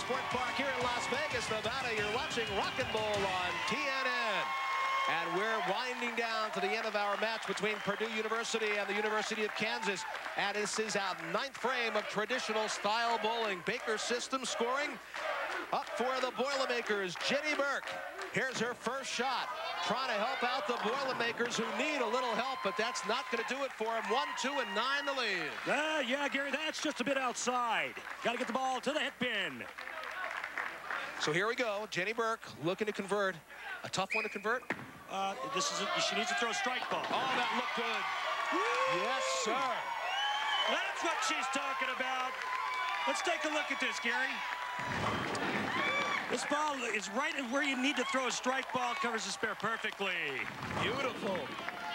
Sport Park here in Las Vegas, Nevada. You're watching Rockin Bowl on TNN. And we're winding down to the end of our match between Purdue University and the University of Kansas. And this is our 9th frame of traditional style bowling. Baker system scoring. Up for the Boilermakers, Jenny Burke. Here's her first shot. Trying to help out the Boilermakers, who need a little help, but that's not going to do it for them. 1, 2, and 9 the lead. Yeah, Gary, that's just a bit outside. Got to get the ball to the hit pin. So here we go. Jenny Burke looking to convert. A tough one to convert. She needs to throw a strike ball. Oh, that looked good. Woo! Yes, sir. That's what she's talking about. Let's take a look at this, Gary. This ball is right where you need to throw a strike ball. Covers the spare perfectly. Beautiful.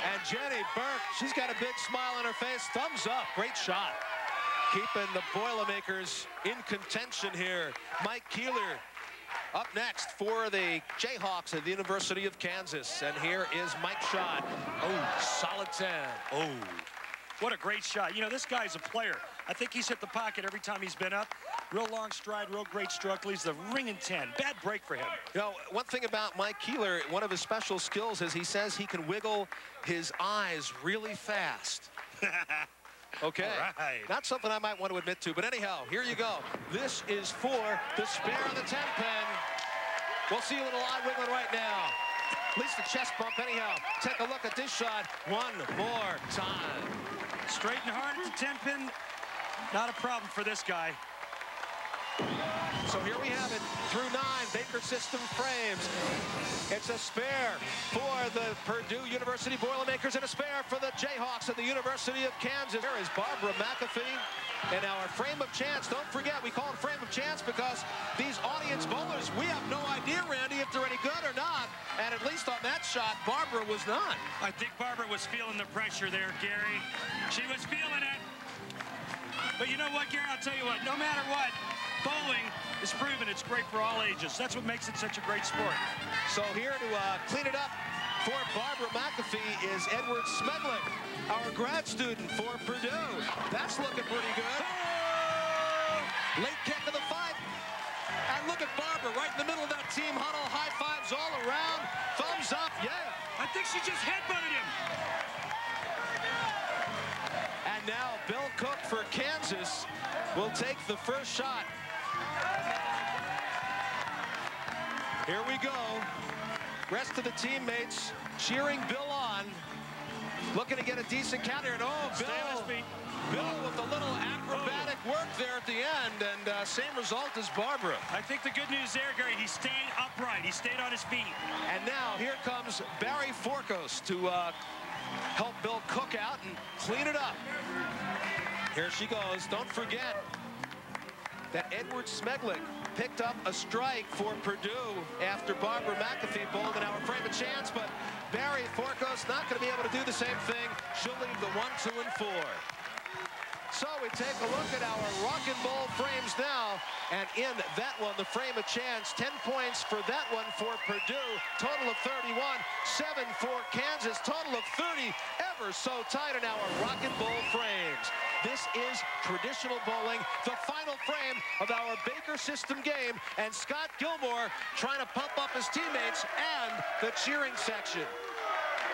And Jenny Burke, she's got a big smile on her face. Thumbs up. Great shot. Keeping the Boilermakers in contention here. Mike Keeler up next for the Jayhawks at the University of Kansas. And here is Mike's shot. Oh, solid 10. Oh, what a great shot. You know, this guy's a player. I think he's hit the pocket every time he's been up. Real long stride, real great stroke. Leaves the ringing 10. Bad break for him. You know, one thing about Mike Keeler, one of his special skills is he says he can wiggle his eyes really fast. Okay, right. Not something I might want to admit to, but anyhow, here you go. This is for the spare of the 10 pin. We'll see a little eye wiggling right now. At least a chest bump anyhow. Take a look at this shot one more time. Straight and hard at the 10 pin. Not a problem for this guy. So here we have it, through 9, Baker system frames. It's a spare for the Purdue University Boilermakers and a spare for the Jayhawks at the University of Kansas. There is Barbara McAfee in our frame of chance. Don't forget, we call it frame of chance because these audience bowlers, we have no idea, Randy, if they're any good or not. And at least on that shot, Barbara was not. I think Barbara was feeling the pressure there, Gary. She was feeling it. But you know what, Gary, I'll tell you what, no matter what, bowling is proven it's great for all ages. That's what makes it such a great sport. So here to clean it up for Barbara McAfee is Edward Smedley, our grad student for Purdue. That's looking pretty good. Oh! Late kick of the fight. And look at Barbara right in the middle of that team huddle. High fives all around. Thumbs up, yeah. I think she just headbutted him. And now Bill Cook for Kansas will take the first shot. Here we go. Rest of the teammates cheering Bill on. Looking to get a decent counter. And oh, Bill with a little acrobatic work there at the end. And same result as Barbara. I think the good news there, Gary, he stayed upright. He stayed on his feet. And now here comes Barry Forkos to help Bill Cook out and clean it up. Here she goes. Don't forget that Edward Smedley picked up a strike for Purdue after Barbara McAfee bowled in our frame of chance, but Barry Forkos not going to be able to do the same thing. She'll leave the 1, 2, and 4. So we take a look at our Rockin Bowl frames now, and in that one, the frame of chance, 10 points for that one for Purdue, total of 31, 7 for Kansas, total of 30, ever so tight in our Rockin Bowl frames. This is traditional bowling, the final frame of our Baker system game, and Scott Gilmore trying to pump up his teammates and the cheering section.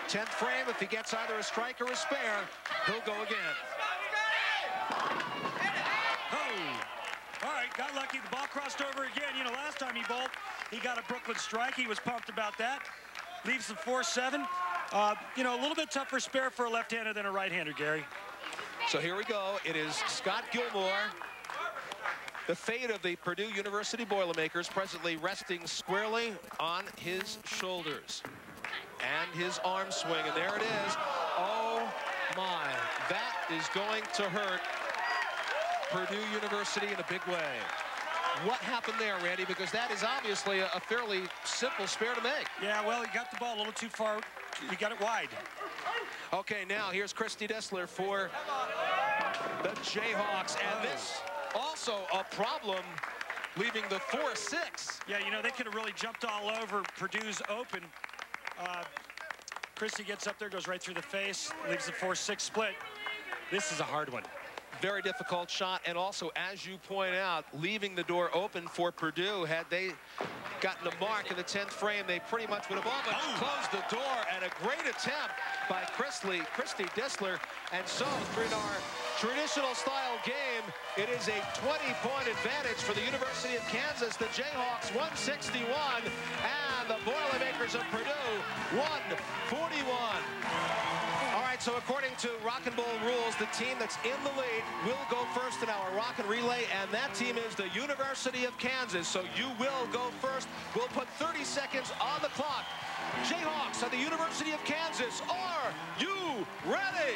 10th frame, if he gets either a strike or a spare, he'll go again. All right, got lucky. The ball crossed over again. You know, last time he bowled, he got a Brooklyn strike. He was pumped about that. Leaves the 4-7. You know, a little bit tougher spare for a left-hander than a right-hander, Gary. So here we go. It is Scott Gilmore. The fate of the Purdue University Boilermakers, presently resting squarely on his shoulders. And his arm swing, and there it is. Oh my, that is going to hurt Purdue University in a big way. What happened there, Randy? Because that is obviously a fairly simple spare to make. Yeah, well, he got the ball a little too far. He got it wide. Okay, now here's Christy Dessler for the Jayhawks. And this also a problem, leaving the 4-6. Yeah, you know, they could have really jumped all over Purdue's open. Christy gets up there, goes right through the face, leaves the 4-6 split. This is a hard one. Very difficult shot, and also, as you point out, leaving the door open for Purdue. Had they gotten a mark in the 10th frame, they pretty much would have all but closed the door. And a great attempt by Christy Dissler. And so, in our traditional style game, it is a 20-point advantage for the University of Kansas. The Jayhawks 161, and the Boilermakers of Purdue 141. All right, so according to Rockin Bowl rules, the team that's in the lead will go first in our Rockin Relay, and that team is the University of Kansas. So you will go first. We'll put 30 seconds on the clock. Jayhawks at the University of Kansas, are you ready?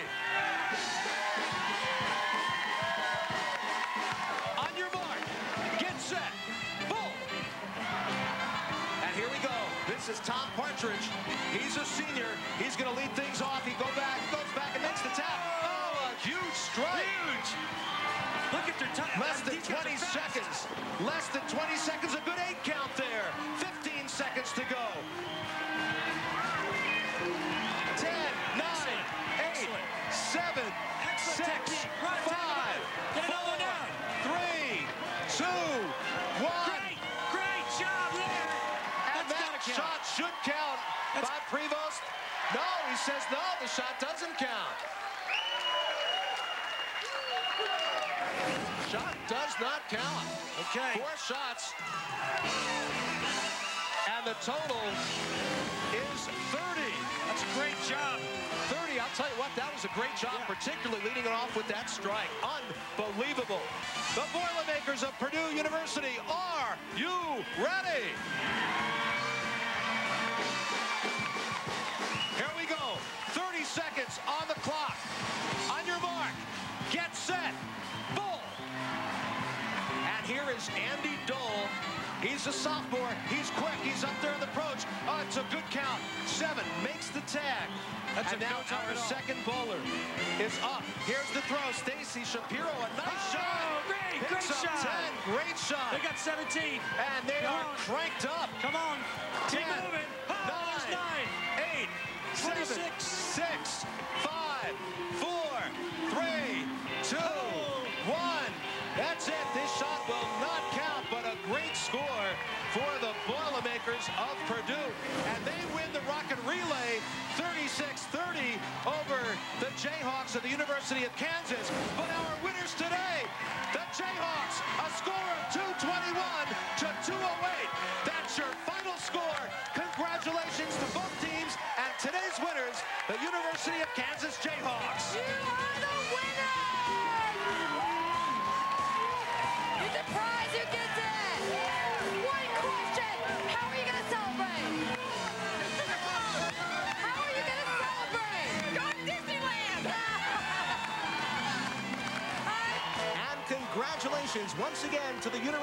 On your mark, get set, boom. And here we go. This is Tom Partridge. He's a senior. He's going to lead things off. He goes back and makes the tap. Oh, a huge strike. Huge. Look at their time. Less than 20 seconds. Less than 20 seconds. A good 8 count there. 15 seconds to go. 10, 9, 8, 7, 6, 5, 4, 3, 2, 1. Great job there. And that shot should count. Bob Prevost. No, he says no, the shot doesn't count. Shot does not count. Okay. 4 shots. And the total is 30. That's a great job. 30, I'll tell you what, that was a great job, particularly leading it off with that strike. Unbelievable. The Boilermakers of Purdue University, are you ready? Here we go. 30 seconds on the clock. On your mark, get set, bull. And here is Andy Dole. He's a sophomore. He's quick. He's up there in the approach. Oh, it's a good count. 7 makes the tag. And now our second bowler is up. Here's the throw. Stacy Shapiro, a nice shot. Great shot. 10. Great shot. They got 17. And they are cranked up. Come on. 10, Keep moving. 9, 8, 7, 6, 5, 4, 3, 2, 1. That's it. This shot will not count, but a great score for the Boilermakers of Purdue. And they win the Rockin Relay 36-30 over the Jayhawks of the University of Kansas. But our winners today, the Jayhawks, a score of 221 to 208. That's your final score. Congratulations to both teams. And today's winners, the University of Kansas Jayhawks. You are the winner! It's a prize, you get it! One question, how are you going to celebrate? How are you going to celebrate? Go to Disneyland! And congratulations once again to the University